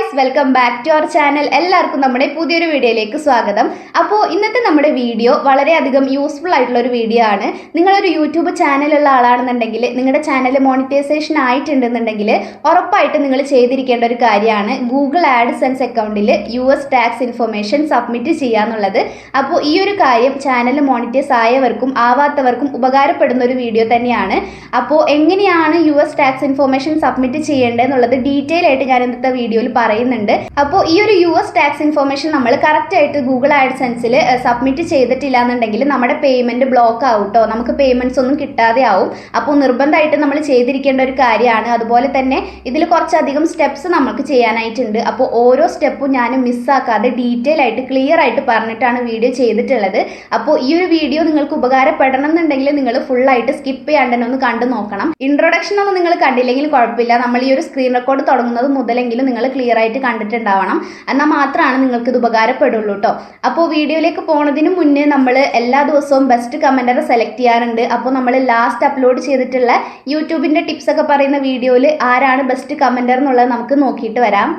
Guys, welcome back to our channel. എല്ലാവർക്കും നമ്മുടെ പുതിയൊരു വീഡിയോയിലേക്ക് സ്വാഗതം. അപ്പോൾ ഇന്നത്തെ നമ്മുടെ വീഡിയോ വളരെയധികം യൂസ്ഫുൾ ആയിട്ടുള്ള ഒരു വീഡിയോ ആണ്. നിങ്ങളൊരു യൂട്യൂബ് ചാനലുള്ള ആളാണെന്നുണ്ടെങ്കിൽ, നിങ്ങളുടെ ചാനൽ മോണിറ്റൈസേഷൻ ആയിട്ടുണ്ടെന്നുണ്ടെങ്കിൽ ഉറപ്പായിട്ട് നിങ്ങൾ ചെയ്തിരിക്കേണ്ട ഒരു കാര്യമാണ് ഗൂഗിൾ ആഡ്സെൻസ് അക്കൗണ്ടിൽ US ടാക്സ് ഇൻഫർമേഷൻ സബ്മിറ്റ് ചെയ്യാന്നുള്ളത്. അപ്പോൾ ഈ ഒരു കാര്യം ചാനൽ മോണിറ്റൈസ് ആയവർക്കും ആവാത്തവർക്കും ഉപകാരപ്പെടുന്ന ഒരു വീഡിയോ തന്നെയാണ്. അപ്പോൾ എങ്ങനെയാണ് US ടാക്സ് ഇൻഫർമേഷൻ സബ്മിറ്റ് ചെയ്യേണ്ടതെന്നുള്ളത് ഡീറ്റെയിൽ ആയിട്ട് ഞാൻ ഇന്നത്തെ വീഡിയോയിൽ പറയുന്നുണ്ട്. അപ്പോൾ ഈ ഒരു US ടാക്സ് ഇൻഫർമേഷൻ നമ്മൾ കറക്റ്റ് ആയിട്ട് ഗൂഗിൾ ആഡ്സെൻസിൽ സബ്മിറ്റ് ചെയ്തിട്ടില്ല എന്നുണ്ടെങ്കിൽ നമ്മുടെ പേയ്മെന്റ് ബ്ലോക്ക് ആവും കേട്ടോ. നമുക്ക് പേയ്മെന്റ്സ് ഒന്നും കിട്ടാതെ ആവും. അപ്പോൾ നിർബന്ധമായിട്ട് നമ്മൾ ചെയ്തിരിക്കേണ്ട ഒരു കാര്യമാണ്. അതുപോലെ തന്നെ ഇതിൽ കുറച്ചധികം സ്റ്റെപ്സ് നമുക്ക് ചെയ്യാനായിട്ടുണ്ട്. അപ്പോൾ ഓരോ സ്റ്റെപ്പും ഞാൻ മിസ്സാക്കാതെ ഡീറ്റെയിൽ ആയിട്ട് ക്ലിയർ ആയിട്ട് പറഞ്ഞിട്ടാണ് വീഡിയോ ചെയ്തിട്ടുള്ളത്. അപ്പോൾ ഈ ഒരു വീഡിയോ നിങ്ങൾക്ക് ഉപകാരപ്പെടണം എന്നുണ്ടെങ്കിൽ നിങ്ങൾ ഫുൾ ആയിട്ട് സ്കിപ്പ് ചെയ്യാണ്ട് തന്നെ ഒന്ന് കണ്ടു നോക്കണം. ഇൻട്രൊഡക്ഷൻ ഒന്നും നിങ്ങൾ കണ്ടില്ലെങ്കിൽ കുഴപ്പമില്ല. നമ്മൾ ഈ ഒരു സ്ക്രീൻ റെക്കോർഡ് തുടങ്ങുന്നത് മുതലെങ്കിലും നിങ്ങൾ ക്ലിയർ ആയിട്ട് കണ്ടിട്ടുണ്ടാവണം. എന്നാൽ മാത്രമാണ് നിങ്ങൾക്ക് ഇത് ഉപകാരപ്പെടുള്ളൂ കേട്ടോ. അപ്പോൾ വീഡിയോയിലേക്ക് പോകുന്നതിന് മുന്നേ നമ്മൾ എല്ലാ ദിവസവും ബെസ്റ്റ് കമന്ററെ സെലക്ട് ചെയ്യാറുണ്ട്. അപ്പോൾ നമ്മൾ ലാസ്റ്റ് അപ്ലോഡ് ചെയ്തിട്ടുള്ള യൂട്യൂബിന്റെ ടിപ്സ് ഒക്കെ പറയുന്ന വീഡിയോയിൽ ആരാണ് ബെസ്റ്റ് കമന്റർ എന്നുള്ളത് നമുക്ക് നോക്കിയിട്ട് വരാം.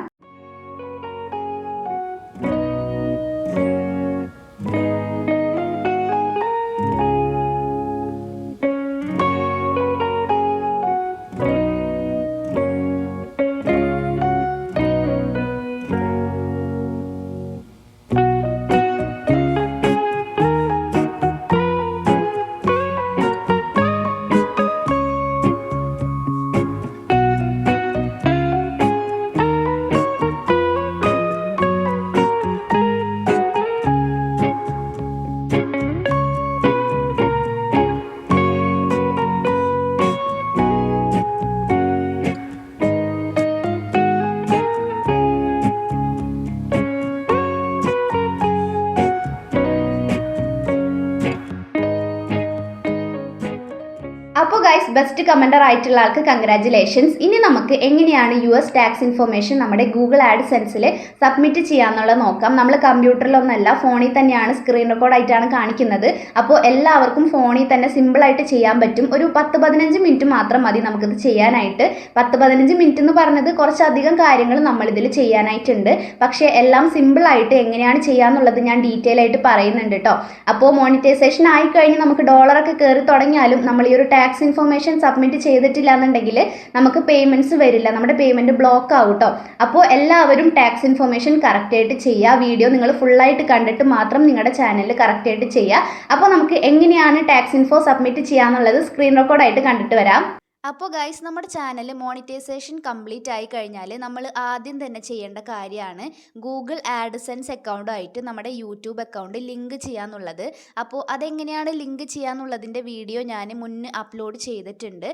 അപ്പോൾ ഗൈസ്, ബെസ്റ്റ് കമന്റർ ആയിട്ടുള്ള ആൾക്ക് കൺഗ്രാറ്റുലേഷൻസ്. ഇനി നമുക്ക് എങ്ങനെയാണ് US ടാക്സ് ഇൻഫർമേഷൻ നമ്മുടെ ഗൂഗിൾ ആഡ്സെൻസിൽ സബ്മിറ്റ് ചെയ്യാന്നുള്ളത് നോക്കാം. നമ്മൾ കമ്പ്യൂട്ടറിലൊന്നല്ല, ഫോണിൽ തന്നെയാണ്, സ്ക്രീൻ റെക്കോർഡ് ആയിട്ടാണ് കാണിക്കുന്നത്. അപ്പോൾ എല്ലാവർക്കും ഫോണിൽ തന്നെ സിമ്പിളായിട്ട് ചെയ്യാൻ പറ്റും. ഒരു 10-15 മിനിറ്റ് മാത്രം മതി നമുക്കിത് ചെയ്യാനായിട്ട്. 10-15 മിനിറ്റ് എന്ന് പറഞ്ഞത് കുറച്ചധികം കാര്യങ്ങൾ നമ്മളിതിൽ ചെയ്യാനായിട്ടുണ്ട്. പക്ഷേ എല്ലാം സിമ്പിളായിട്ട് എങ്ങനെയാണ് ചെയ്യാന്നുള്ളത് ഞാൻ ഡീറ്റെയിൽ ആയിട്ട് പറയുന്നുണ്ട് കേട്ടോ. അപ്പോൾ മോണിറ്റൈസേഷൻ ആയിക്കഴിഞ്ഞ് നമുക്ക് ഡോളറൊക്കെ കയറി തുടങ്ങിയാലും നമ്മൾ ഈ ഒരു ടാക്സ് ഇൻഫർമേഷൻ സബ്മിറ്റ് ചെയ്തിട്ടില്ല എന്നുണ്ടെങ്കിൽ നമുക്ക് പേയ്മെന്റ്സ് വരില്ല, നമ്മുടെ പേയ്മെന്റ് ബ്ലോക്ക് ആവും കേട്ടോ. അപ്പോൾ എല്ലാവരും ടാക്സ് ഇൻഫർമേഷൻ കറക്റ്റ് ആയിട്ട് ചെയ്യുക. വീഡിയോ നിങ്ങൾ ഫുള്ളായിട്ട് കണ്ടിട്ട് മാത്രം നിങ്ങളുടെ ചാനലിൽ കറക്റ്റ് ആയിട്ട് ചെയ്യുക. അപ്പോൾ നമുക്ക് എങ്ങനെയാണ് ടാക്സ് ഇൻഫോ സബ്മിറ്റ് ചെയ്യാന്നുള്ളത് സ്ക്രീൻ റെക്കോർഡായിട്ട് കണ്ടിട്ട് വരാം. അപ്പോൾ ഗൈസ്, നമ്മുടെ ചാനൽ മോണിറ്റൈസേഷൻ കംപ്ലീറ്റ് ആയി കഴിഞ്ഞാൽ നമ്മൾ ആദ്യം തന്നെ ചെയ്യേണ്ട കാര്യമാണ് ഗൂഗിൾ ആഡ്സെൻസ് അക്കൗണ്ടായിട്ട് നമ്മുടെ യൂട്യൂബ് അക്കൗണ്ട് ലിങ്ക് ചെയ്യാന്നുള്ളത്. അപ്പോൾ അതെങ്ങനെയാണ് ലിങ്ക് ചെയ്യാന്നുള്ളതിൻ്റെ വീഡിയോ ഞാൻ മുന്നേ അപ്ലോഡ് ചെയ്തിട്ടുണ്ട്.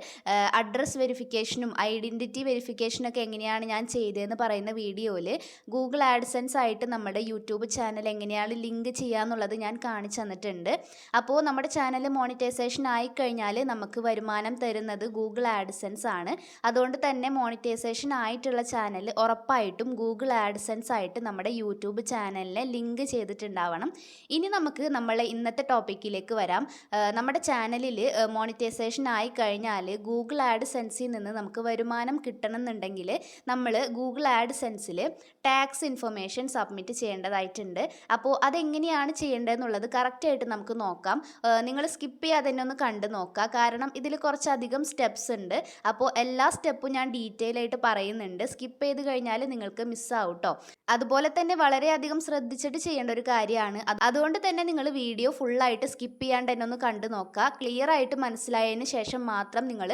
അഡ്രസ് വെരിഫിക്കേഷനും ഐഡൻറ്റിറ്റി വെരിഫിക്കേഷനൊക്കെ എങ്ങനെയാണ് ഞാൻ ചെയ്തതെന്ന് പറയുന്ന വീഡിയോയിൽ ഗൂഗിൾ ആഡ്സെൻസ് ആയിട്ട് നമ്മുടെ യൂട്യൂബ് ചാനൽ എങ്ങനെയാണ് ലിങ്ക് ചെയ്യാന്നുള്ളത് ഞാൻ കാണിച്ചു തന്നിട്ടുണ്ട്. അപ്പോൾ നമ്മുടെ ചാനൽ മോണിറ്റൈസേഷൻ ആയിക്കഴിഞ്ഞാൽ നമുക്ക് വരുമാനം തരുന്നത് ഗൂഗിൾ ആഡ്സെൻസ് ആണ്. അതുകൊണ്ട് തന്നെ മോണിറ്റൈസേഷൻ ആയിട്ടുള്ള ചാനൽ ഉറപ്പായിട്ടും ഗൂഗിൾ ആഡ്സെൻസ് ആയിട്ട് നമ്മുടെ യൂട്യൂബ് ചാനലിനെ ലിങ്ക് ചെയ്തിട്ടുണ്ടാവണം. ഇനി നമുക്ക് നമ്മളെ ഇന്നത്തെ ടോപ്പിക്കിലേക്ക് വരാം. നമ്മുടെ ചാനലിൽ മോണിറ്റൈസേഷൻ ആയി കഴിഞ്ഞാൽ ഗൂഗിൾ ആഡ്സെൻസിൽ നിന്ന് നമുക്ക് വരുമാനം കിട്ടണമെന്നുണ്ടെങ്കിൽ നമ്മൾ ഗൂഗിൾ ആഡ്സെൻസിൽ ടാക്സ് ഇൻഫർമേഷൻ സബ്മിറ്റ് ചെയ്യേണ്ടതായിട്ടുണ്ട്. അപ്പോൾ അതെങ്ങനെയാണ് ചെയ്യേണ്ടതെന്നുള്ളത് കറക്റ്റായിട്ട് നമുക്ക് നോക്കാം. നിങ്ങൾ സ്കിപ്പ് ചെയ്യാതെ തന്നെ ഒന്ന് കണ്ടു നോക്കുക. കാരണം ഇതിൽ കുറച്ചധികം സ്റ്റെപ്സ് ഉണ്ട്. അപ്പോൾ എല്ലാ സ്റ്റെപ്പും ഞാൻ ഡീറ്റെയിൽ ആയിട്ട് പറയുന്നുണ്ട്. സ്കിപ്പ് ചെയ്ത് കഴിഞ്ഞാൽ നിങ്ങൾക്ക് മിസ്സാവും കേട്ടോ. അതുപോലെ തന്നെ വളരെയധികം ശ്രദ്ധിച്ചിട്ട് ചെയ്യേണ്ട ഒരു കാര്യമാണ്. അതുകൊണ്ട് തന്നെ നിങ്ങൾ വീഡിയോ ഫുള്ളായിട്ട് സ്കിപ്പ് ചെയ്യാണ്ട് തന്നെ ഒന്ന് കണ്ടു നോക്കുക. ക്ലിയർ ആയിട്ട് മനസ്സിലായതിന് ശേഷം മാത്രം നിങ്ങൾ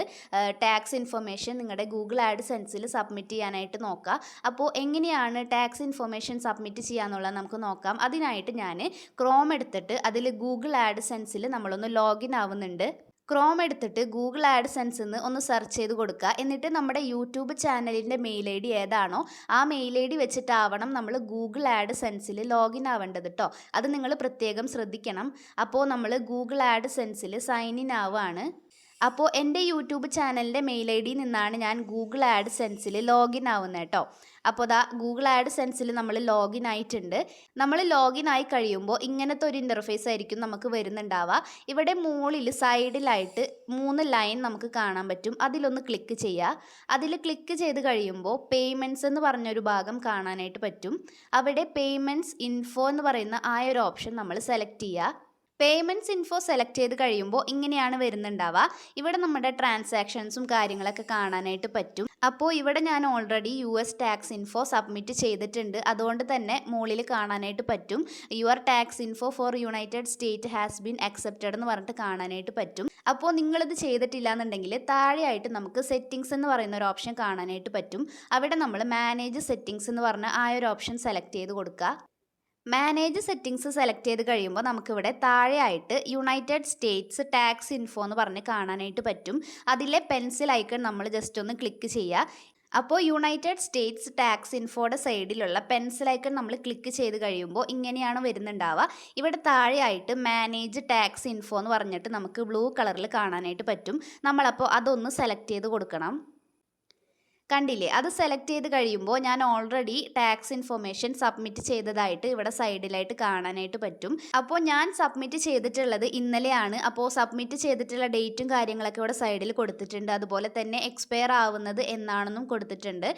ടാക്സ് ഇൻഫർമേഷൻ നിങ്ങളുടെ ഗൂഗിൾ ആഡ്സെൻസിൽ സബ്മിറ്റ് ചെയ്യാനായിട്ട് നോക്കുക. അപ്പോൾ എങ്ങനെയാണ് ടാക്സ് ഇൻഫർമേഷൻ സബ്മിറ്റ് ചെയ്യാന്നുള്ളത് നമുക്ക് നോക്കാം. അതിനായിട്ട് ഞാൻ ക്രോം എടുത്തിട്ട് അതിൽ ഗൂഗിൾ ആഡ്സെൻസിൽ നമ്മളൊന്ന് ലോഗിൻ ആവുന്നുണ്ട്. ക്രോം എടുത്തിട്ട് ഗൂഗിൾ ആഡ്സെൻസ് എന്ന് ഒന്ന് സെർച്ച് ചെയ്ത് കൊടുക്കുക. എന്നിട്ട് നമ്മുടെ യൂട്യൂബ് ചാനലിൻ്റെ മെയിൽ ID ഏതാണോ ആ മെയിൽ ID വെച്ചിട്ടാവണം നമ്മൾ ഗൂഗിൾ ആഡ്സെൻസിൽ ലോഗിൻ ആവേണ്ടത് കേട്ടോ. അത് നിങ്ങൾ പ്രത്യേകം ശ്രദ്ധിക്കണം. അപ്പോൾ നമ്മൾ ഗൂഗിൾ ആഡ്സെൻസിൽ സൈൻ ഇൻ ആവുകയാണ്. അപ്പോൾ എൻ്റെ യൂട്യൂബ് ചാനലിൻ്റെ മെയിൽ ID നിന്നാണ് ഞാൻ ഗൂഗിൾ ആഡ്സെൻസിൽ ലോഗിൻ ആവുന്നത് കേട്ടോ. അപ്പോൾ ദാ ഗൂഗിൾ ആഡ് സെൻസിൽ നമ്മൾ ലോഗിൻ ആയിട്ടുണ്ട്. നമ്മൾ ലോഗിൻ ആയി കഴിയുമ്പോൾ ഇങ്ങനത്തെ ഒരു ഇൻ്റർഫേസ് ആയിരിക്കും നമുക്ക് വരുന്നുണ്ടാവുക. ഇവിടെ മുകളിൽ സൈഡിലായിട്ട് 3 ലൈൻ നമുക്ക് കാണാൻ പറ്റും. അതിലൊന്ന് ക്ലിക്ക് ചെയ്യുക. അതിൽ ക്ലിക്ക് ചെയ്ത് കഴിയുമ്പോൾ പേയ്മെൻറ്റ്സ് എന്ന് പറഞ്ഞൊരു ഭാഗം കാണാനായിട്ട് പറ്റും. അവിടെ പേയ്മെൻറ്റ്സ് ഇൻഫോ എന്ന് പറയുന്ന ആ ഒരു ഓപ്ഷൻ നമ്മൾ സെലക്ട് ചെയ്യുക. പേയ്മെൻറ്റ്സ് ഇൻഫോ സെലക്ട് ചെയ്ത് കഴിയുമ്പോൾ ഇങ്ങനെയാണ് വരുന്നുണ്ടാവുക. ഇവിടെ നമ്മുടെ ട്രാൻസാക്ഷൻസും കാര്യങ്ങളൊക്കെ കാണാനായിട്ട് പറ്റും. അപ്പോൾ ഇവിടെ ഞാൻ already US tax info submit ചെയ്തിട്ടുണ്ട്. അതുകൊണ്ട് തന്നെ മുകളിൽ കാണാനായിട്ട് പറ്റും your tax info four United state has been accepted എന്ന് പറഞ്ഞിട്ട് കാണാനായിട്ട് പറ്റും. അപ്പോൾ നിങ്ങളിത് ചെയ്തിട്ടില്ല എന്നുണ്ടെങ്കിൽ താഴെയായിട്ട് നമുക്ക് സെറ്റിങ്സ് എന്ന് പറയുന്ന ഒരു ഓപ്ഷൻ കാണാനായിട്ട് പറ്റും. അവിടെ നമ്മൾ മാനേജ് സെറ്റിങ്സ് എന്ന് പറഞ്ഞ ആ ഒരു ഓപ്ഷൻ സെലക്ട് ചെയ്ത് കൊടുക്കുക. മാനേജ് സെറ്റിങ്സ് സെലക്ട് ചെയ്ത് കഴിയുമ്പോൾ നമുക്കിവിടെ താഴെയായിട്ട് യുണൈറ്റഡ് സ്റ്റേറ്റ്സ് ടാക്സ് ഇൻഫോ എന്ന് പറഞ്ഞ് കാണാനായിട്ട് പറ്റും. അതിലെ പെൻസിൽ ഐക്കൺ നമ്മൾ ജസ്റ്റ് ഒന്ന് ക്ലിക്ക് ചെയ്യുക. അപ്പോൾ യുണൈറ്റഡ് സ്റ്റേറ്റ്സ് ടാക്സ് ഇൻഫോയുടെ സൈഡിലുള്ള പെൻസിൽ ഐക്കൺ നമ്മൾ ക്ലിക്ക് ചെയ്ത് കഴിയുമ്പോൾ ഇങ്ങനെയാണ് വരുന്നുണ്ടാവുക. ഇവിടെ താഴെയായിട്ട് മാനേജ് ടാക്സ് ഇൻഫോ എന്ന് പറഞ്ഞിട്ട് നമുക്ക് ബ്ലൂ കളറിൽ കാണാനായിട്ട് പറ്റും. നമ്മളപ്പോൾ അതൊന്ന് സെലക്ട് ചെയ്ത് കൊടുക്കണം. കണ്ടില്ലേ, അത് സെലക്ട് ചെയ്ത് കഴിയുമ്പോൾ ഞാൻ ഓൾറെഡി ടാക്സ് ഇൻഫർമേഷൻ സബ്മിറ്റ് ചെയ്തതായിട്ട് ഇവിടെ സൈഡിലായിട്ട് കാണാനായിട്ട് പറ്റും. അപ്പോൾ ഞാൻ സബ്മിറ്റ് ചെയ്തിട്ടുള്ളത് ഇന്നലെയാണ്. അപ്പോൾ സബ്മിറ്റ് ചെയ്തിട്ടുള്ള ഡേറ്റും കാര്യങ്ങളൊക്കെ ഇവിടെ സൈഡിൽ കൊടുത്തിട്ടുണ്ട്. അതുപോലെ തന്നെ എക്സ്പയർ ആവുന്നത് എന്നാണെന്നും കൊടുത്തിട്ടുണ്ട്.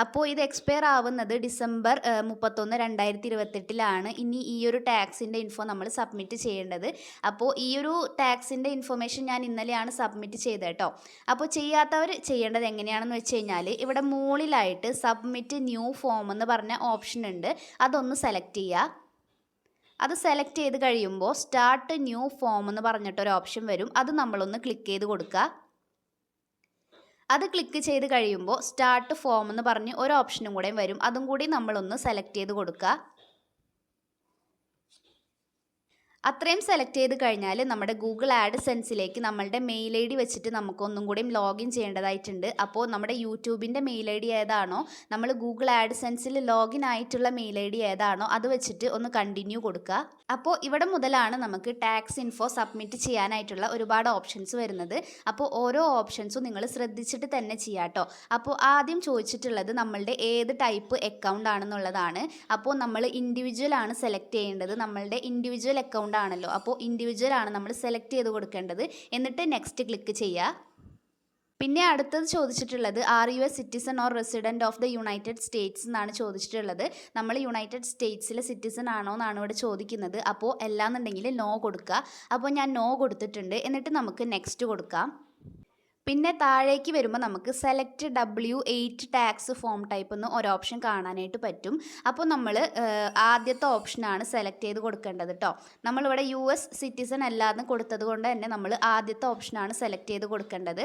അപ്പോൾ ഇത് എക്സ്പയർ ആവുന്നത് ഡിസംബർ 31, 2028 ഇനി ഈ ഒരു ടാക്സിൻ്റെ ഇൻഫോ നമ്മൾ സബ്മിറ്റ് ചെയ്യേണ്ടത്. അപ്പോൾ ഈ ഒരു ടാക്സിൻ്റെ ഇൻഫർമേഷൻ ഞാൻ ഇന്നലെയാണ് സബ്മിറ്റ് ചെയ്തത് കേട്ടോ. അപ്പോൾ ചെയ്യാത്തവർ ചെയ്യേണ്ടത് എങ്ങനെയാണെന്ന് വെച്ച് കഴിഞ്ഞാൽ ഇവിടെ മുകളിലായിട്ട് സബ്മിറ്റ് ന്യൂ ഫോം എന്ന് പറഞ്ഞ ഓപ്ഷൻ ഉണ്ട്. അതൊന്ന് സെലക്ട് ചെയ്യുക. അത് സെലക്ട് ചെയ്ത് കഴിയുമ്പോൾ സ്റ്റാർട്ട് ന്യൂ ഫോം എന്ന് പറഞ്ഞിട്ടൊരു ഓപ്ഷൻ വരും. അത് നമ്മളൊന്ന് ക്ലിക്ക് ചെയ്ത് കൊടുക്കുക. അത് ക്ലിക്ക് ചെയ്ത് കഴിയുമ്പോൾ സ്റ്റാർട്ട് ഫോം എന്ന് പറഞ്ഞ് ഒരു ഓപ്ഷനും കൂടെ വരും. അതും കൂടി നമ്മളൊന്ന് സെലക്ട് ചെയ്ത് കൊടുക്കുക. അത്രയും സെലക്ട് ചെയ്ത് കഴിഞ്ഞാൽ നമ്മുടെ ഗൂഗിൾ ആഡ് സെൻസിലേക്ക് നമ്മളുടെ മെയിൽ ID വെച്ചിട്ട് നമുക്കൊന്നും കൂടിയും ലോഗിൻ ചെയ്യേണ്ടതായിട്ടുണ്ട്. അപ്പോൾ നമ്മുടെ യൂട്യൂബിൻ്റെ മെയിൽ ID ഏതാണോ, നമ്മൾ ഗൂഗിൾ ആഡ് സെൻസിൽ ലോഗിൻ ആയിട്ടുള്ള മെയിൽ ID ഏതാണോ അത് വെച്ചിട്ട് ഒന്ന് കണ്ടിന്യൂ കൊടുക്കുക. അപ്പോൾ ഇവിടെ മുതലാണ് നമുക്ക് ടാക്സ് ഇൻഫോ സബ്മിറ്റ് ചെയ്യാനായിട്ടുള്ള ഒരുപാട് ഓപ്ഷൻസ് വരുന്നത്. അപ്പോൾ ഓരോ ഓപ്ഷൻസും നിങ്ങൾ ശ്രദ്ധിച്ചിട്ട് തന്നെ ചെയ്യാം കേട്ടോ. അപ്പോൾ ആദ്യം ചോദിച്ചിട്ടുള്ളത് നമ്മളുടെ ഏത് ടൈപ്പ് അക്കൗണ്ട് ആണെന്നുള്ളതാണ്. അപ്പോൾ നമ്മൾ ഇൻഡിവിജ്വൽ ആണ് സെലക്ട് ചെയ്യേണ്ടത്. നമ്മളുടെ ഇൻഡിവിജ്വൽ അക്കൗണ്ട് ആണല്ലോ. അപ്പോൾ ഇൻഡിവിജ്വൽ ആണ് നമ്മൾ സെലക്ട് ചെയ്ത് കൊടുക്കേണ്ടത്. എന്നിട്ട് നെക്സ്റ്റ് ക്ലിക്ക് ചെയ്യുക. പിന്നെ അടുത്തത് ചോദിച്ചിട്ടുള്ളത് are you A citizen or resident of the United States എന്നാണ് ചോദിച്ചിട്ടുള്ളത്. നമ്മൾ യുണൈറ്റഡ് സ്റ്റേറ്റ്സിലെ സിറ്റിസൺ ആണോ എന്നാണ് ഇവിടെ ചോദിക്കുന്നത്. അപ്പോൾ എല്ലാന്നുണ്ടെങ്കിൽ നോ കൊടുക്കുക. അപ്പോൾ ഞാൻ നോ കൊടുത്തിട്ടുണ്ട്. എന്നിട്ട് നമുക്ക് നെക്സ്റ്റ് കൊടുക്കാം. പിന്നെ താഴേക്ക് വരുമ്പോൾ നമുക്ക് select W8 tax form type എന്ന് ഒരു ഓപ്ഷൻ കാണാനായിട്ട് പറ്റും. അപ്പോൾ നമ്മൾ ആദ്യത്തെ ഓപ്ഷനാണ് സെലക്ട് ചെയ്ത് കൊടുക്കേണ്ടത് കേട്ടോ. നമ്മളിവിടെ US സിറ്റിസൺ അല്ലാന്ന് കൊടുത്തത് കൊണ്ട് തന്നെ നമ്മൾ ആദ്യത്തെ ഓപ്ഷനാണ് സെലക്ട് ചെയ്ത് കൊടുക്കേണ്ടത്.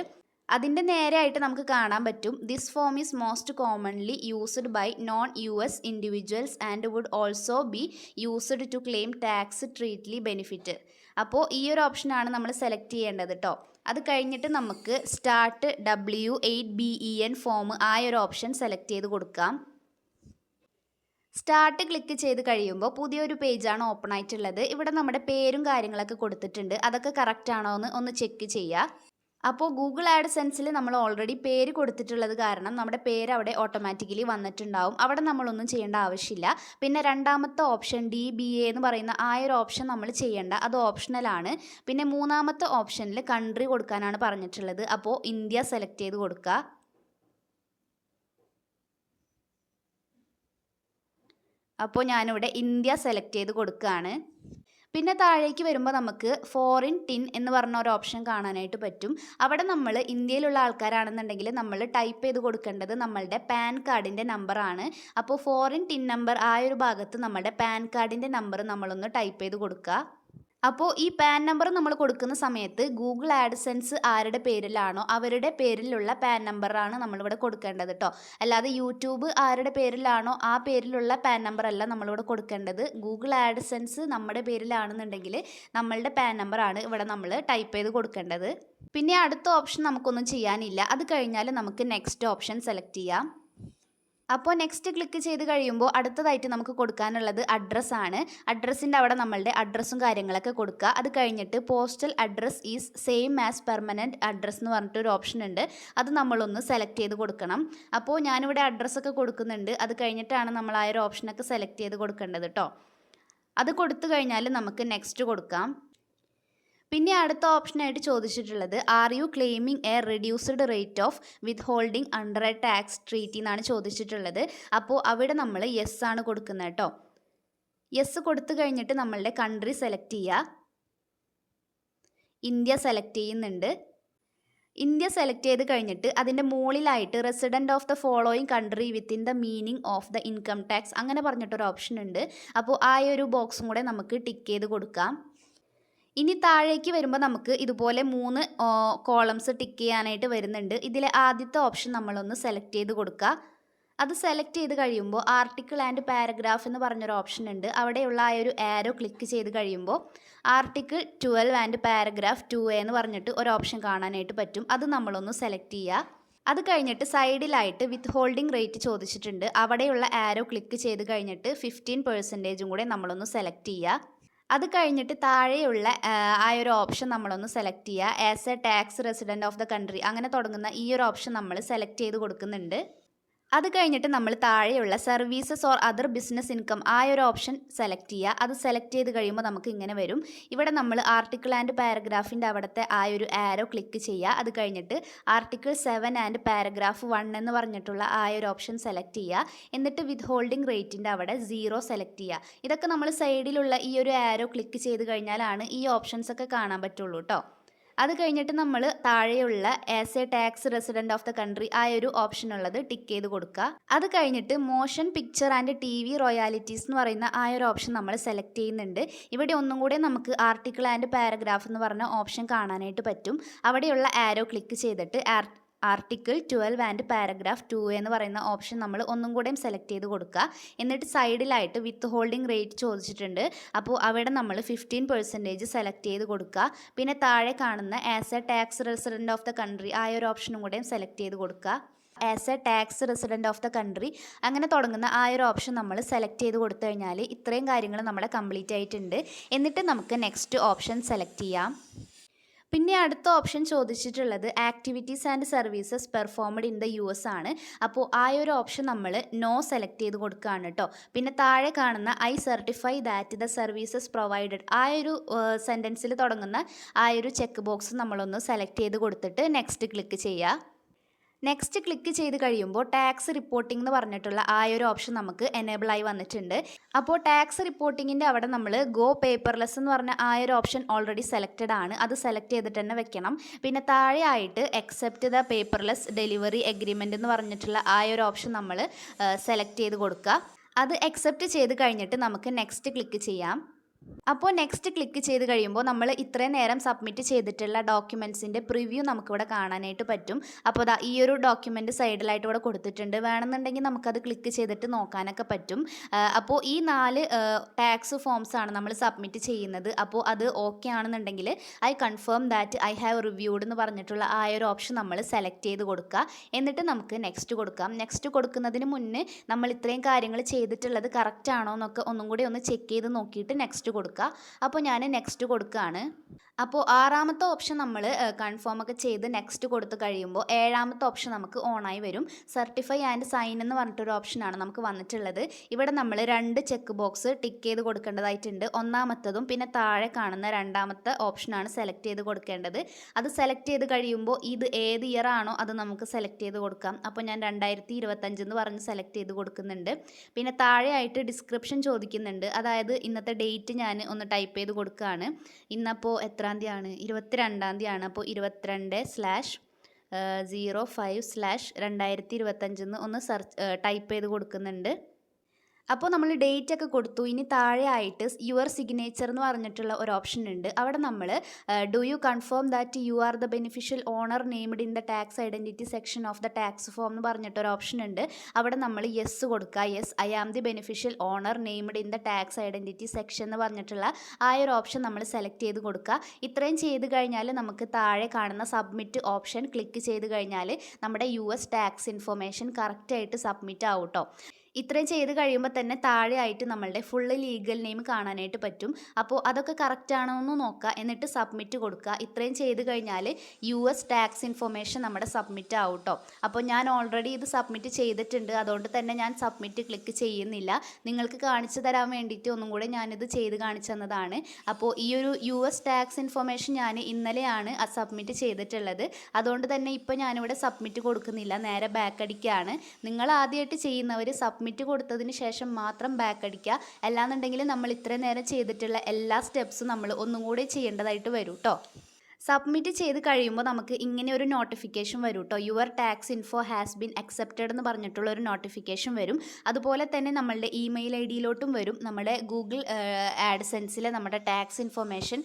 അതിൻ്റെ നേരെയായിട്ട് നമുക്ക് കാണാൻ പറ്റും this form is most commonly used by non US individuals and would also be used to claim tax treaty benefit. അപ്പോൾ ഈ ഒരു ഓപ്ഷനാണ് നമ്മൾ സെലക്ട് ചെയ്യേണ്ടത് കേട്ടോ. അത് കഴിഞ്ഞിട്ട് നമുക്ക് സ്റ്റാർട്ട് W8BEN ഫോം ആ ഒരു ഓപ്ഷൻ സെലക്ട് ചെയ്ത് കൊടുക്കാം. സ്റ്റാർട്ട് ക്ലിക്ക് ചെയ്ത് കഴിയുമ്പോൾ പുതിയൊരു പേജാണ് ഓപ്പൺ ആയിട്ടുള്ളത്. ഇവിടെ നമ്മുടെ പേരും കാര്യങ്ങളൊക്കെ കൊടുത്തിട്ടുണ്ട്. അതൊക്കെ കറക്റ്റ് ആണോ എന്ന് ഒന്ന് ചെക്ക് ചെയ്യുക. അപ്പോൾ ഗൂഗിൾ ആഡ് സെൻസിൽ നമ്മൾ ഓൾറെഡി പേര് കൊടുത്തിട്ടുള്ളത് കാരണം നമ്മുടെ പേര് അവിടെ ഓട്ടോമാറ്റിക്കലി വന്നിട്ടുണ്ടാവും. അവിടെ നമ്മളൊന്നും ചെയ്യേണ്ട ആവശ്യമില്ല. പിന്നെ രണ്ടാമത്തെ ഓപ്ഷൻ DBA എന്ന് പറയുന്ന ആ ഒരു ഓപ്ഷൻ നമ്മൾ ചെയ്യേണ്ട, അത് ഓപ്ഷണലാണ്. പിന്നെ മൂന്നാമത്തെ ഓപ്ഷനിൽ കൺട്രി കൊടുക്കാനാണ് പറഞ്ഞിട്ടുള്ളത്. അപ്പോൾ ഇന്ത്യ സെലക്ട് ചെയ്ത് കൊടുക്കുക. അപ്പോൾ ഞാനിവിടെ ഇന്ത്യ സെലക്ട് ചെയ്ത് കൊടുക്കുകയാണ്. പിന്നെ താഴേക്ക് വരുമ്പോൾ നമുക്ക് ഫോറിൻ ടിൻ എന്ന് പറഞ്ഞ ഒരു ഓപ്ഷൻ കാണാനായിട്ട് പറ്റും. അവിടെ നമ്മൾ ഇന്ത്യയിലുള്ള ആൾക്കാരാണെന്നുണ്ടെങ്കിൽ നമ്മൾ ടൈപ്പ് ചെയ്ത് കൊടുക്കേണ്ടത് നമ്മളുടെ പാൻ കാർഡിൻ്റെ നമ്പറാണ്. അപ്പോൾ ഫോറിൻ ടിൻ നമ്പർ ആ ഒരു ഭാഗത്ത് നമ്മുടെ പാൻ കാർഡിൻ്റെ നമ്പർ നമ്മളൊന്ന് ടൈപ്പ് ചെയ്ത് കൊടുക്കുക. അപ്പോൾ ഈ പാൻ നമ്പർ നമ്മൾ കൊടുക്കുന്ന സമയത്ത് ഗൂഗിൾ ആഡ്സെൻസ് ആരുടെ പേരിലാണോ അവരുടെ പേരിലുള്ള പാൻ നമ്പറാണ് നമ്മളിവിടെ കൊടുക്കേണ്ടത് കേട്ടോ. അല്ലാതെ യൂട്യൂബ് ആരുടെ പേരിലാണോ ആ പേരിലുള്ള പാൻ നമ്പർ അല്ല നമ്മളിവിടെ കൊടുക്കേണ്ടത്. ഗൂഗിൾ ആഡ്സെൻസ് നമ്മുടെ പേരിലാണെന്നുണ്ടെങ്കിൽ നമ്മളുടെ പാൻ നമ്പറാണ് ഇവിടെ നമ്മൾ ടൈപ്പ് ചെയ്ത് കൊടുക്കേണ്ടത്. പിന്നെ അടുത്ത ഓപ്ഷൻ നമുക്കൊന്നും ചെയ്യാനില്ല. അത് കഴിഞ്ഞാൽ നമുക്ക് നെക്സ്റ്റ് ഓപ്ഷൻ സെലക്ട് ചെയ്യാം. അപ്പോൾ നെക്സ്റ്റ് ക്ലിക്ക് ചെയ്ത് കഴിയുമ്പോൾ അടുത്തതായിട്ട് നമുക്ക് കൊടുക്കാനുള്ളത് അഡ്രസ്സാണ്. അഡ്രസ്സിൻ്റെ അവിടെ നമ്മളുടെ അഡ്രസ്സും കാര്യങ്ങളൊക്കെ കൊടുക്കുക. അത് കഴിഞ്ഞിട്ട് postal address is same as permanent address എന്ന് പറഞ്ഞിട്ടൊരു ഓപ്ഷൻ ഉണ്ട്. അത് നമ്മളൊന്ന് സെലക്ട് ചെയ്ത് കൊടുക്കണം. അപ്പോൾ ഞാനിവിടെ അഡ്രസ്സൊക്കെ കൊടുക്കുന്നുണ്ട്. അത് കഴിഞ്ഞിട്ടാണ് നമ്മൾ ആ ഒരു ഓപ്ഷനൊക്കെ സെലക്ട് ചെയ്ത് കൊടുക്കേണ്ടത് കേട്ടോ. അത് കൊടുത്തു കഴിഞ്ഞാൽ നമുക്ക് നെക്സ്റ്റ് കൊടുക്കാം. പിന്നെ അടുത്ത ഓപ്ഷനായിട്ട് ചോദിച്ചിട്ടുള്ളത് are you claiming A reduced rate off with holding under A tax treaty എന്നാണ് ചോദിച്ചിട്ടുള്ളത്. അപ്പോൾ അവിടെ നമ്മൾ യെസ് ആണ് കൊടുക്കുന്നത് കേട്ടോ. യെസ് കൊടുത്തു കഴിഞ്ഞിട്ട് നമ്മളുടെ കൺട്രി സെലക്ട് ചെയ്യുക. ഇന്ത്യ സെലക്ട് ചെയ്യുന്നുണ്ട്. ഇന്ത്യ സെലക്ട് ചെയ്ത് കഴിഞ്ഞിട്ട് അതിൻ്റെ മുകളിലായിട്ട് resident of the following country within the meaning of the income tax അങ്ങനെ പറഞ്ഞിട്ടൊരു ഓപ്ഷൻ ഉണ്ട്. അപ്പോൾ ആ ഒരു ബോക്സും കൂടെ നമുക്ക് ടിക്ക് ചെയ്ത് കൊടുക്കാം. ഇനി താഴേക്ക് വരുമ്പോൾ നമുക്ക് ഇതുപോലെ 3 കോളംസ് ടിക്ക് ചെയ്യാനായിട്ട് വരുന്നുണ്ട്. ഇതിലെ ആദ്യത്തെ ഓപ്ഷൻ നമ്മളൊന്ന് സെലക്ട് ചെയ്ത് കൊടുക്കുക. അത് സെലക്ട് ചെയ്ത് കഴിയുമ്പോൾ ആർട്ടിക്കിൾ ആൻഡ് പാരഗ്രാഫ് എന്ന് പറഞ്ഞൊരു ഓപ്ഷൻ ഉണ്ട്. അവിടെയുള്ള ആ ഒരു ആരോ ക്ലിക്ക് ചെയ്ത് കഴിയുമ്പോൾ ആർട്ടിക്കിൾ 12 ആൻഡ് പാരഗ്രാഫ് 2A എന്ന് പറഞ്ഞിട്ട് ഒരു ഓപ്ഷൻ കാണാനായിട്ട് പറ്റും. അത് നമ്മളൊന്ന് സെലക്ട് ചെയ്യുക. അത് കഴിഞ്ഞിട്ട് സൈഡിലായിട്ട് വിത്ത് ഹോൾഡിംഗ് റേറ്റ് ചോദിച്ചിട്ടുണ്ട്. അവിടെയുള്ള ആരോ ക്ലിക്ക് ചെയ്ത് കഴിഞ്ഞിട്ട് 15% കൂടെ നമ്മളൊന്ന് സെലക്ട് ചെയ്യുക. അത് കഴിഞ്ഞിട്ട് താഴെയുള്ള ആ ഒരു ഓപ്ഷൻ നമ്മളൊന്ന് സെലക്ട് ചെയ്യുക. As A tax resident of the country അങ്ങനെ തുടങ്ങുന്ന ഈ ഒരു ഓപ്ഷൻ നമ്മൾ സെലക്ട് ചെയ്ത് കൊടുക്കുന്നുണ്ട്. അത് കഴിഞ്ഞിട്ട് നമ്മൾ താഴെയുള്ള services or other business income ആ ഒരു ഓപ്ഷൻ സെലക്ട് ചെയ്യുക. അത് സെലക്ട് ചെയ്ത് കഴിയുമ്പോൾ നമുക്ക് ഇങ്ങനെ വരും. ഇവിടെ നമ്മൾ ആർട്ടിക്കിൾ ആൻഡ് പാരഗ്രാഫിൻ്റെ അവിടുത്തെ ആ ഒരു ആരോ ക്ലിക്ക് ചെയ്യുക. അത് കഴിഞ്ഞിട്ട് ആർട്ടിക്കിൾ 7 ആൻഡ് പാരഗ്രാഫ് 1 എന്ന് പറഞ്ഞിട്ടുള്ള ആ ഒരു ഓപ്ഷൻ സെലക്ട് ചെയ്യുക. എന്നിട്ട് വിത്ത് ഹോൾഡിംഗ് റേറ്റിൻ്റെ അവിടെ 0 സെലക്ട് ചെയ്യുക. ഇതൊക്കെ നമ്മൾ സൈഡിലുള്ള ഈ ഒരു ആരോ ക്ലിക്ക് ചെയ്ത് കഴിഞ്ഞാലാണ് ഈ ഓപ്ഷൻസ് ഒക്കെ കാണാൻ പറ്റുള്ളൂ കേട്ടോ. അത് കഴിഞ്ഞിട്ട് നമ്മൾ താഴെയുള്ള as A tax resident of the country ആ ഒരു ഓപ്ഷൻ ഉള്ളത് ടിക്ക് ചെയ്ത് കൊടുക്കുക. അത് കഴിഞ്ഞിട്ട് മോഷൻ പിക്ചർ ആൻഡ് TV റോയാലിറ്റീസ് എന്ന് പറയുന്ന ആ ഒരു ഓപ്ഷൻ നമ്മൾ സെലക്ട് ചെയ്യുന്നുണ്ട്. ഇവിടെ ഒന്നും കൂടെ നമുക്ക് ആർട്ടിക്കിൾ ആൻഡ് പാരഗ്രാഫ് എന്ന് പറഞ്ഞ ഓപ്ഷൻ കാണാനായിട്ട് പറ്റും. അവിടെയുള്ള ആരോ ക്ലിക്ക് ചെയ്തിട്ട് ആർട്ടിക്കിൾ 12 ആൻഡ് പാരഗ്രാഫ് 2A എന്ന് പറയുന്ന ഓപ്ഷൻ നമ്മൾ ഒന്നും കൂടെയും സെലക്ട് ചെയ്ത് കൊടുക്കുക. എന്നിട്ട് സൈഡിലായിട്ട് വിത്ത് ഹോൾഡിംഗ് റേറ്റ് ചോദിച്ചിട്ടുണ്ട്. അപ്പോൾ അവിടെ നമ്മൾ 15% സെലക്ട് ചെയ്ത് കൊടുക്കുക. പിന്നെ താഴെ കാണുന്ന as A tax resident of the country ആ ഒരു ഓപ്ഷനും കൂടെയും സെലക്ട് ചെയ്ത് കൊടുക്കുക. As A tax resident of the country അങ്ങനെ തുടങ്ങുന്ന ആ ഒരു ഓപ്ഷൻ നമ്മൾ സെലക്ട് ചെയ്ത് കൊടുത്തു കഴിഞ്ഞാൽ ഇത്രയും കാര്യങ്ങൾ നമ്മുടെ കംപ്ലീറ്റ് ആയിട്ടുണ്ട്. എന്നിട്ട് നമുക്ക് നെക്സ്റ്റ് ഓപ്ഷൻ സെലക്ട് ചെയ്യാം. പിന്നെ അടുത്ത ഓപ്ഷൻ ചോദിച്ചിട്ടുള്ളത് activities and services performed in the US ആണ്. അപ്പോൾ ആ ഒരു ഓപ്ഷൻ നമ്മൾ നോ സെലക്ട് ചെയ്ത് കൊടുക്കുകയാണ് കേട്ടോ. പിന്നെ താഴെ കാണുന്ന I certify that the services provided ആ ഒരു സെൻറ്റൻസിൽ തുടങ്ങുന്ന ആ ഒരു ചെക്ക് ബോക്സ് നമ്മളൊന്ന് സെലക്ട് ചെയ്ത് കൊടുത്തിട്ട് നെക്സ്റ്റ് ക്ലിക്ക് ചെയ്യുക. നെക്സ്റ്റ് ക്ലിക്ക് ചെയ്ത് കഴിയുമ്പോൾ ടാക്സ് റിപ്പോർട്ടിംഗ് എന്ന് പറഞ്ഞിട്ടുള്ള ആ ഒരു ഓപ്ഷൻ നമുക്ക് എനേബിൾ ആയി വന്നിട്ടുണ്ട്. അപ്പോൾ ടാക്സ് റിപ്പോർട്ടിങ്ങിൻ്റെ അവിടെ നമ്മൾ ഗോ പേപ്പർലെസ് എന്ന് പറഞ്ഞ ആ ഒരു ഓപ്ഷൻ ഓൾറെഡി സെലക്റ്റഡ് ആണ്. അത് സെലക്ട് ചെയ്തിട്ട് തന്നെ വെക്കണം. പിന്നെ താഴെ ആയിട്ട് accept the paperless delivery agreement എന്ന് പറഞ്ഞിട്ടുള്ള ആ ഒരു ഓപ്ഷൻ നമ്മൾ സെലക്ട് ചെയ്ത് കൊടുക്കുക. അത് അക്സെപ്റ്റ് ചെയ്ത് കഴിഞ്ഞിട്ട് നമുക്ക് നെക്സ്റ്റ് ക്ലിക്ക് ചെയ്യാം. അപ്പോൾ നെക്സ്റ്റ് ക്ലിക്ക് ചെയ്ത് കഴിയുമ്പോൾ നമ്മൾ ഇത്രയും നേരം സബ്മിറ്റ് ചെയ്തിട്ടുള്ള ഡോക്യുമെൻറ്റ്സിൻ്റെ പ്രിവ്യൂ നമുക്കിവിടെ കാണാനായിട്ട് പറ്റും. അപ്പോൾ ഈ ഒരു ഡോക്യുമെൻറ്റ് സൈഡിലായിട്ട് ഇവിടെ കൊടുത്തിട്ടുണ്ട്. വേണമെന്നുണ്ടെങ്കിൽ നമുക്കത് ക്ലിക്ക് ചെയ്തിട്ട് നോക്കാനൊക്കെ പറ്റും. അപ്പോൾ ഈ 4 ടാക്സ് ഫോംസ് ആണ് നമ്മൾ സബ്മിറ്റ് ചെയ്യുന്നത്. അപ്പോൾ അത് ഓക്കെ ആണെന്നുണ്ടെങ്കിൽ I confirm that I have reviewed എന്ന് പറഞ്ഞിട്ടുള്ള ആ ഒരു ഓപ്ഷൻ നമ്മൾ സെലക്ട് ചെയ്ത് കൊടുക്കുക. എന്നിട്ട് നമുക്ക് നെക്സ്റ്റ് കൊടുക്കാം. നെക്സ്റ്റ് കൊടുക്കുന്നതിന് മുന്നേ നമ്മൾ ഇത്രയും കാര്യങ്ങൾ ചെയ്തിട്ടുള്ളത് കറക്റ്റ് ആണോ എന്നൊക്കെ ഒന്നും കൂടി ഒന്ന് ചെക്ക് ചെയ്ത് നോക്കിയിട്ട് നെക്സ്റ്റ് കൊടുക്കുക. അപ്പോൾ ഞാൻ നെക്സ്റ്റ് കൊടുക്കുകയാണ്. അപ്പോൾ 6ാമത്തെ ഓപ്ഷൻ നമ്മൾ കൺഫേം ഒക്കെ ചെയ്ത് നെക്സ്റ്റ് കൊടുത്ത് കഴിയുമ്പോൾ 7ാമത്തെ ഓപ്ഷൻ നമുക്ക് ഓണായി വരും. സർട്ടിഫൈ ആൻഡ് സൈൻ എന്ന് പറഞ്ഞിട്ടൊരു ഓപ്ഷനാണ് നമുക്ക് വന്നിട്ടുള്ളത്. ഇവിടെ നമ്മൾ 2 ചെക്ക് ബോക്സ് ടിക്ക് ചെയ്ത് കൊടുക്കേണ്ടതായിട്ടുണ്ട്. 1ാമത്തതും പിന്നെ താഴെ കാണുന്ന 2ാമത്തെ ഓപ്ഷനാണ് സെലക്ട് ചെയ്ത് കൊടുക്കേണ്ടത്. അത് സെലക്ട് ചെയ്ത് കഴിയുമ്പോൾ ഇത് ഏത് ഇയർ ആണോ അത് നമുക്ക് സെലക്ട് ചെയ്ത് കൊടുക്കാം. അപ്പോൾ ഞാൻ 2025 എന്ന് പറഞ്ഞ് സെലക്ട് ചെയ്ത് കൊടുക്കുന്നുണ്ട്. പിന്നെ താഴെയായിട്ട് ഡിസ്ക്രിപ്ഷൻ ചോദിക്കുന്നുണ്ട്. അതായത് ഇന്നത്തെ ഡേറ്റ് ഞാൻ ഒന്ന് ടൈപ്പ് ചെയ്ത് കൊടുക്കുകയാണ്. ഇന്നപ്പോൾ എത്രാം തീയതിയാണ്? 22-ാം തീയതിയാണ്. അപ്പോൾ 22/05/2025 ഒന്ന് ടൈപ്പ് ചെയ്ത് കൊടുക്കുന്നുണ്ട്. അപ്പോൾ നമ്മൾ ഡേറ്റ് ഒക്കെ കൊടുത്തു. ഇനി താഴെ ആയിട്ട് യുവർ സിഗ്നേച്ചർ എന്ന് പറഞ്ഞിട്ടുള്ള ഒരു ഓപ്ഷൻ ഉണ്ട്. അവിടെ നമ്മൾ do you confirm that you are the beneficial owner named in the tax identity section of the tax form എന്ന് പറഞ്ഞിട്ടൊരു ഓപ്ഷൻ ഉണ്ട്. അവിടെ നമ്മൾ യെസ് കൊടുക്കുക. Yes, I am the beneficial owner named in the tax identity section എന്ന് പറഞ്ഞിട്ടുള്ള ആ ഒരു ഓപ്ഷൻ നമ്മൾ സെലക്ട് ചെയ്ത് കൊടുക്കുക. ഇത്രയും ചെയ്ത് കഴിഞ്ഞാൽ നമുക്ക് താഴെ കാണുന്ന സബ്മിറ്റ് ഓപ്ഷൻ ക്ലിക്ക് ചെയ്ത് കഴിഞ്ഞാൽ നമ്മുടെ US ടാക്സ് ഇൻഫർമേഷൻ കറക്റ്റായിട്ട് സബ്മിറ്റ് ആവും കേട്ടോ. ഇത്രയും ചെയ്ത് കഴിയുമ്പോൾ തന്നെ താഴെ ആയിട്ട് നമ്മളുടെ ഫുള്ള് ലീഗൽ നെയിം കാണാനായിട്ട് പറ്റും. അപ്പോൾ അതൊക്കെ കറക്റ്റ് ആണോ എന്ന് നോക്കുക, എന്നിട്ട് സബ്മിറ്റ് കൊടുക്കുക. ഇത്രയും ചെയ്ത് കഴിഞ്ഞാൽ US ടാക്സ് ഇൻഫർമേഷൻ നമ്മുടെ സബ്മിറ്റ് ആവും കേട്ടോ. അപ്പോൾ ഞാൻ ഓൾറെഡി ഇത് സബ്മിറ്റ് ചെയ്തിട്ടുണ്ട്, അതുകൊണ്ട് തന്നെ ഞാൻ സബ്മിറ്റ് ക്ലിക്ക് ചെയ്യുന്നില്ല. നിങ്ങൾക്ക് കാണിച്ചു തരാൻ വേണ്ടിയിട്ട് ഒന്നും കൂടെ ഞാനിത് ചെയ്ത് കാണിച്ചു തന്നതാണ്. അപ്പോൾ ഈ ഒരു US ടാക്സ് ഇൻഫർമേഷൻ ഞാൻ ഇന്നലെയാണ് സബ്മിറ്റ് ചെയ്തിട്ടുള്ളത്. അതുകൊണ്ട് തന്നെ ഇപ്പോൾ ഞാനിവിടെ സബ്മിറ്റ് കൊടുക്കുന്നില്ല, നേരെ ബാക്ക് അടിക്കുകയാണ്. നിങ്ങൾ ആദ്യമായിട്ട് ചെയ്യുന്നവർ സബ്മിറ്റ് കൊടുത്തതിന് ശേഷം മാത്രം ബാക്ക് അടിക്കുക. അല്ലാന്നുണ്ടെങ്കിൽ നമ്മൾ ഇത്രയും നേരം ചെയ്തിട്ടുള്ള എല്ലാ സ്റ്റെപ്സും നമ്മൾ ഒന്നും കൂടി ചെയ്യേണ്ടതായിട്ട് വരും കേട്ടോ. സബ്മിറ്റ് ചെയ്ത് കഴിയുമ്പോൾ നമുക്ക് ഇങ്ങനെ ഒരു നോട്ടിഫിക്കേഷൻ വരും കേട്ടോ. Your tax info has been accepted എന്ന് പറഞ്ഞിട്ടുള്ള ഒരു നോട്ടിഫിക്കേഷൻ വരും. അതുപോലെ തന്നെ നമ്മളുടെ ഇമെയിൽ ID-ലോട്ടും വരും. നമ്മുടെ ഗൂഗിൾ ആഡ്സെൻസിലെ നമ്മുടെ ടാക്സ് ഇൻഫർമേഷൻ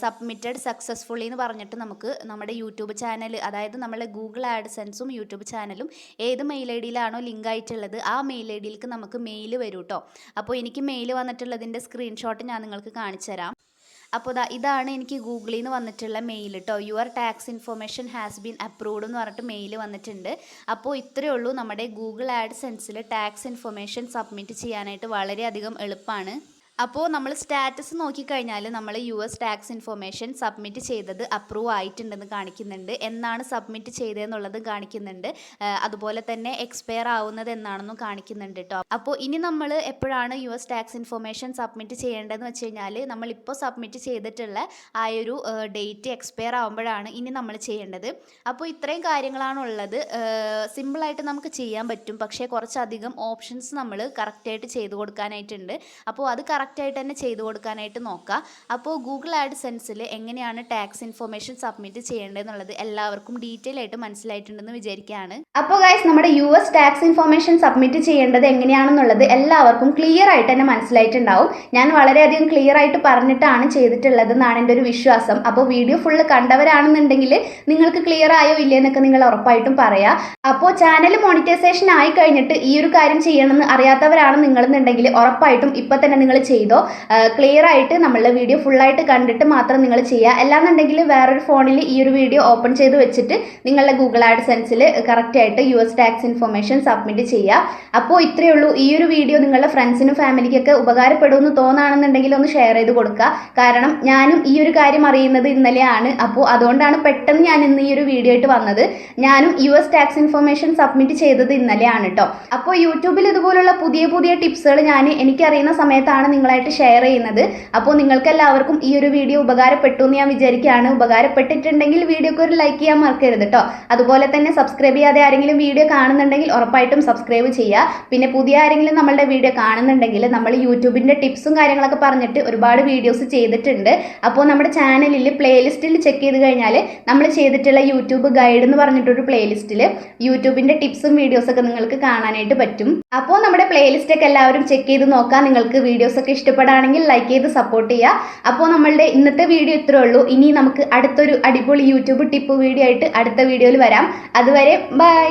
സബ്മിറ്റഡ് സക്സസ്ഫുള്ളി എന്ന് പറഞ്ഞിട്ട് നമുക്ക് നമ്മുടെ യൂട്യൂബ് ചാനൽ, അതായത് നമ്മളെ ഗൂഗിൾ ആഡ്സെൻസും യൂട്യൂബ് ചാനലും ഏത് മെയിൽ ID-യിലാണോ ലിങ്ക് ആയിട്ടുള്ളത് ആ മെയിൽ ID-യിലേക്ക് നമുക്ക് മെയിൽ വരും കേട്ടോ. അപ്പോൾ എനിക്ക് മെയിൽ വന്നിട്ടുള്ളതിൻ്റെ സ്ക്രീൻഷോട്ട് ഞാൻ നിങ്ങൾക്ക് കാണിച്ചു തരാം. അപ്പോൾ ഇതാണ് എനിക്ക് ഗൂഗിളിൽ നിന്ന് വന്നിട്ടുള്ള മെയിൽ കേട്ടോ. Your tax information has been approved എന്ന് പറഞ്ഞിട്ട് മെയിൽ വന്നിട്ടുണ്ട്. അപ്പോൾ ഇത്രയേ ഉള്ളൂ. നമ്മുടെ ഗൂഗിൾ ആഡ്സെൻസിൽ ടാക്സ് ഇൻഫർമേഷൻ സബ്മിറ്റ് ചെയ്യാനായിട്ട് വളരെയധികം എളുപ്പമാണ്. അപ്പോൾ നമ്മൾ സ്റ്റാറ്റസ് നോക്കിക്കഴിഞ്ഞാൽ നമ്മൾ US ടാക്സ് ഇൻഫർമേഷൻ സബ്മിറ്റ് ചെയ്തത് അപ്രൂവ് ആയിട്ടുണ്ടെന്ന് കാണിക്കുന്നുണ്ട്, എന്നാണ് സബ്മിറ്റ് ചെയ്തതെന്നുള്ളത് കാണിക്കുന്നുണ്ട്. അതുപോലെ തന്നെ എക്സ്പയർ ആവുന്നത് എന്നാണെന്നും കാണിക്കുന്നുണ്ട് കേട്ടോ. അപ്പോൾ ഇനി നമ്മൾ എപ്പോഴാണ് US ടാക്സ് ഇൻഫർമേഷൻ സബ്മിറ്റ് ചെയ്യേണ്ടതെന്ന് വെച്ച് കഴിഞ്ഞാൽ നമ്മളിപ്പോൾ സബ്മിറ്റ് ചെയ്തിട്ടുള്ള ആ ഒരു ഡേറ്റ് എക്സ്പയർ ആവുമ്പോഴാണ് ഇനി നമ്മൾ ചെയ്യേണ്ടത്. അപ്പോൾ ഇത്രയും കാര്യങ്ങളാണ് ഉള്ളത്. സിമ്പിളായിട്ട് നമുക്ക് ചെയ്യാൻ പറ്റും, പക്ഷേ കുറച്ചധികം ഓപ്ഷൻസ് നമ്മൾ കറക്റ്റായിട്ട് ചെയ്ത് കൊടുക്കാനായിട്ടുണ്ട്. അപ്പോൾ അത് കറക്റ്റായിട്ട് തന്നെ ചെയ്തു കൊടുക്കാനായിട്ട് നോക്കുക. അപ്പോൾ ഗൂഗിൾ ആഡ്സെൻസിൽ എങ്ങനെയാണ് ടാക്സ് ഇൻഫർമേഷൻ സബ്മിറ്റ് ചെയ്യേണ്ടതെന്നുള്ളത് എല്ലാവർക്കും ഡീറ്റെയിൽ ആയിട്ട് മനസ്സിലായിട്ടുണ്ടെന്ന് വിചാരിക്കുകയാണ്. അപ്പോൾ ഗൈസ്, നമ്മുടെ US ടാക്സ് ഇൻഫർമേഷൻ സബ്മിറ്റ് ചെയ്യേണ്ടത് എങ്ങനെയാണെന്നുള്ളത് എല്ലാവർക്കും ക്ലിയർ ആയിട്ട് തന്നെ മനസ്സിലായിട്ടുണ്ടാവും. ഞാൻ വളരെയധികം ക്ലിയർ ആയിട്ട് പറഞ്ഞിട്ടാണ് ചെയ്തിട്ടുള്ളത് എന്നാണ് എൻ്റെ ഒരു വിശ്വാസം. അപ്പോൾ വീഡിയോ ഫുള്ള് കണ്ടവരാണെന്നുണ്ടെങ്കിൽ നിങ്ങൾക്ക് ക്ലിയർ ആയോ ഇല്ലേ എന്നൊക്കെ നിങ്ങൾ ഉറപ്പായിട്ടും പറയാം. അപ്പോൾ ചാനൽ മോണിറ്റൈസേഷൻ ആയി കഴിഞ്ഞിട്ട് ഈ ഒരു കാര്യം ചെയ്യണമെന്ന് അറിയാത്തവരാണ് നിങ്ങളെന്നുണ്ടെങ്കിൽ ഉറപ്പായിട്ടും ഇപ്പം തന്നെ നിങ്ങൾ ചെയ്തോ. ക്ലിയർ ആയിട്ട് നമ്മളുടെ വീഡിയോ ഫുള്ളായിട്ട് കണ്ടിട്ട് മാത്രം നിങ്ങൾ ചെയ്യുക. അല്ലാന്നുണ്ടെങ്കിൽ വേറൊരു ഫോണിൽ ഈ ഒരു വീഡിയോ ഓപ്പൺ ചെയ്ത് വെച്ചിട്ട് നിങ്ങളുടെ ഗൂഗിൾ ആഡ്സെൻസിൽ കറക്റ്റായിട്ട് US ടാക്സ് ഇൻഫർമേഷൻ സബ്മിറ്റ് ചെയ്യുക. അപ്പോൾ ഇത്രയേ ഉള്ളൂ. ഈ ഒരു വീഡിയോ നിങ്ങളുടെ ഫ്രണ്ട്സിനും ഫാമിലിക്കൊക്കെ ഉപകാരപ്പെടുമെന്ന് തോന്നുകയാണെന്നുണ്ടെങ്കിൽ ഒന്ന് ഷെയർ ചെയ്ത് കൊടുക്കുക. കാരണം ഞാനും ഈ ഒരു കാര്യം അറിയുന്നത് ഇന്നലെയാണ്. അപ്പോൾ അതുകൊണ്ടാണ് പെട്ടെന്ന് ഞാൻ ഇന്ന് ഈ ഒരു വീഡിയോ ആയിട്ട് വന്നത്. ഞാനും US ടാക്സ് ഇൻഫർമേഷൻ സബ്മിറ്റ് ചെയ്തത് ഇന്നലെയാണ് കേട്ടോ. അപ്പോൾ യൂട്യൂബിൽ ഇതുപോലുള്ള പുതിയ പുതിയ ടിപ്സുകൾ ഞാൻ എനിക്കറിയുന്ന സമയത്താണ് നിങ്ങളായിട്ട് ഷെയർ ചെയ്യുന്നത്. അപ്പോൾ നിങ്ങൾക്ക് എല്ലാവർക്കും ഈ ഒരു വീഡിയോ ഉപകാരപ്പെട്ടു എന്ന് ഞാൻ വിചാരിക്കുകയാണ്. ഉപകാരപ്പെട്ടിട്ടുണ്ടെങ്കിൽ വീഡിയോക്ക് ഒരു ലൈക്ക് ചെയ്യാൻ മറക്കരുത് കേട്ടോ. അതുപോലെ തന്നെ സബ്സ്ക്രൈബ് ചെയ്യാതെ ആരെങ്കിലും വീഡിയോ കാണുന്നുണ്ടെങ്കിൽ ഉറപ്പായിട്ടും സബ്സ്ക്രൈബ് ചെയ്യുക. പിന്നെ പുതിയ ആരെങ്കിലും നമ്മളുടെ വീഡിയോ കാണുന്നുണ്ടെങ്കിൽ നമ്മൾ യൂട്യൂബിൻ്റെ ടിപ്സും കാര്യങ്ങളൊക്കെ പറഞ്ഞിട്ട് ഒരുപാട് വീഡിയോസ് ചെയ്തിട്ടുണ്ട്. അപ്പോൾ നമ്മുടെ ചാനലിൽ പ്ലേലിസ്റ്റിൽ ചെക്ക് ചെയ്ത് കഴിഞ്ഞാൽ നമ്മൾ ചെയ്തിട്ടുള്ള യൂട്യൂബ് ഗൈഡ് എന്ന് പറഞ്ഞിട്ടൊരു പ്ലേലിസ്റ്റിൽ യൂട്യൂബിൻ്റെ ടിപ്സും വീഡിയോസൊക്കെ നിങ്ങൾക്ക് കാണാനായിട്ട് പറ്റും. അപ്പോൾ നമ്മുടെ പ്ലേലിസ്റ്റൊക്കെ എല്ലാവരും ചെക്ക് ചെയ്ത് നോക്കാം. നിങ്ങൾക്ക് വീഡിയോസൊക്കെ ഇഷ്ടപ്പെടുകയാണെങ്കിൽ ലൈക്ക് ചെയ്ത് സപ്പോർട്ട് ചെയ്യുക. അപ്പോൾ നമ്മളുടെ ഇന്നത്തെ വീഡിയോ ഇത്രേ ഉള്ളൂ. ഇനി നമുക്ക് അടുത്തൊരു അടിപൊളി യൂട്യൂബ് ടിപ്പ് വീഡിയോ ആയിട്ട് അടുത്ത വീഡിയോയിൽ വരാം. അതുവരെ ബൈ.